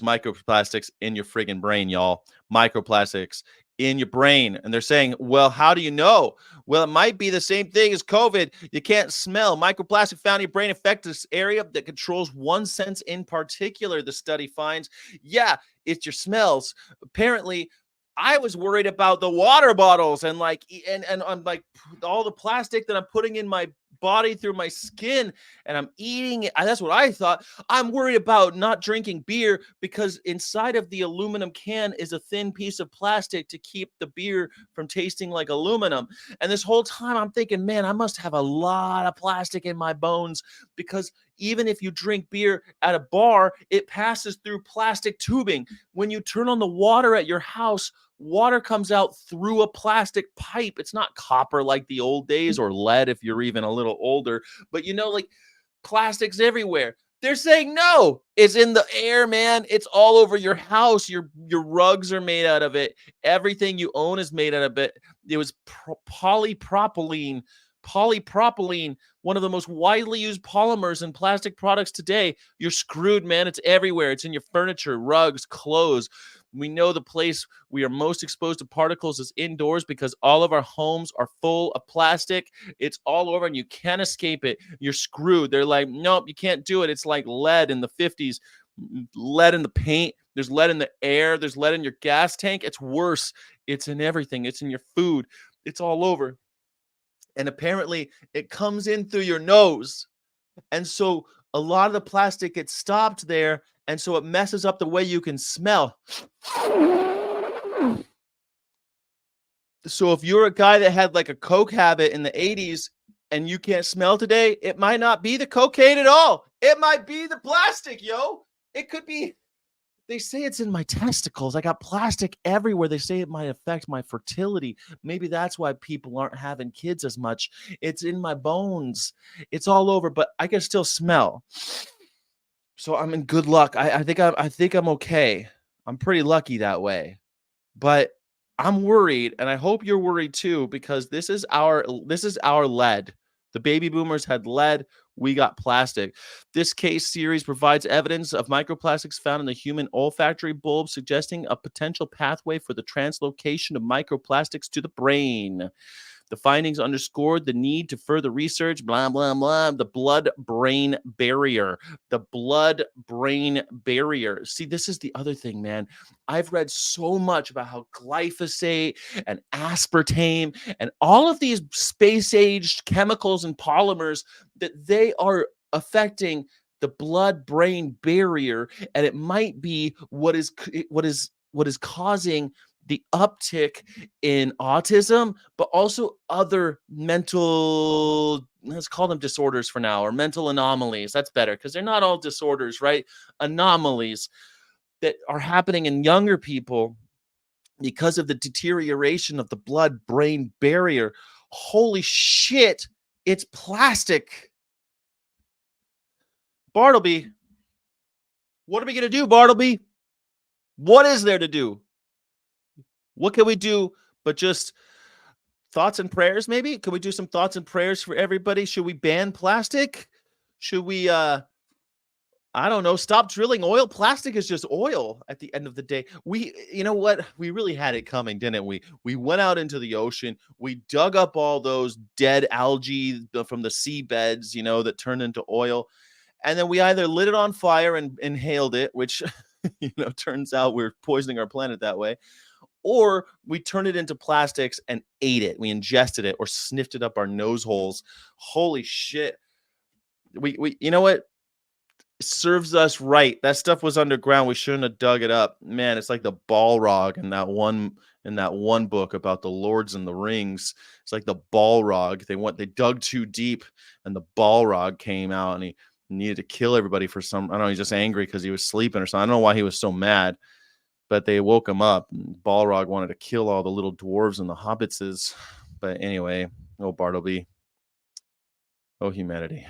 microplastics in your friggin' brain, y'all. Microplastics in your brain. And they're saying, well, how do you know? Well, it might be the same thing as COVID. You can't smell. Microplastic found in your brain affects this area that controls one sense in particular, the study finds. Yeah, it's your smells. Apparently, I was worried about the water bottles and and I'm like all the plastic that I'm putting in my body through my skin and I'm eating it. That's what I thought. I'm worried about not drinking beer because inside of the aluminum can is a thin piece of plastic to keep the beer from tasting like aluminum. And this whole time I'm thinking, man, I must have a lot of plastic in my bones because even if you drink beer at a bar, it passes through plastic tubing. When you turn on the water at your house, water comes out through a plastic pipe. It's not copper like the old days or lead if you're even a little older, but like plastics everywhere. They're saying no, it's in the air, man. It's all over your house. Your rugs are made out of it. Everything you own is made out of it. It was polypropylene. Polypropylene, one of the most widely used polymers in plastic products today. You're screwed, man. It's everywhere. It's in your furniture, rugs, clothes. We know the place we are most exposed to particles is indoors because all of our homes are full of plastic. It's all over and you can't escape it. You're screwed. They're like, nope, you can't do it. It's like lead in the 50s, lead in the paint. There's lead in the air. There's lead in your gas tank. It's worse. It's in everything. It's in your food. It's all over. And apparently it comes in through your nose. And so a lot of the plastic gets stopped there. And so it messes up the way you can smell. So if you're a guy that had like a coke habit in the 80s and you can't smell today, it might not be the cocaine at all. It might be the plastic, yo. It could be. They say it's in my testicles. I got plastic everywhere. They say it might affect my fertility. Maybe that's why people aren't having kids as much. It's in my bones. It's all over, but I can still smell. So I'm in good luck. I think I'm okay. I'm pretty lucky that way. But I'm worried, and I hope you're worried too, because this is our lead. The baby boomers had lead. We got plastic. This case series provides evidence of microplastics found in the human olfactory bulb, suggesting a potential pathway for the translocation of microplastics to the brain. The findings underscored the need to further research, blah, blah, blah, the blood-brain barrier. The blood-brain barrier. See, this is the other thing, man. I've read so much about how glyphosate and aspartame and all of these space-aged chemicals and polymers, that they are affecting the blood-brain barrier, and it might be what is causing the uptick in autism, but also other mental, let's call them disorders for now, or mental anomalies. That's better because they're not all disorders, right? Anomalies that are happening in younger people because of the deterioration of the blood-brain barrier. Holy shit, it's plastic. Bartleby, what are we going to do, Bartleby? What is there to do? What can we do but just thoughts and prayers, maybe? Could we do some thoughts and prayers for everybody? Should we ban plastic? Should we, I don't know, stop drilling oil? Plastic is just oil at the end of the day. You know what? We really had it coming, didn't we? We went out into the ocean. We dug up all those dead algae from the seabeds, that turned into oil. And then we either lit it on fire and inhaled it, which, turns out we're poisoning our planet that way. Or we turned it into plastics and ate it. We ingested it or sniffed it up our nose holes. Holy shit. We you know what? It serves us right. That stuff was underground. We shouldn't have dug it up. Man, it's like the Balrog in that one book about the Lords and the Rings. It's like the Balrog. They dug too deep and the Balrog came out and he needed to kill everybody for some, I don't know, he's just angry because he was sleeping or something. I don't know why he was so mad. But they woke him up. Balrog wanted to kill all the little dwarves and the hobbitses. But anyway, oh Bartleby. Oh humanity.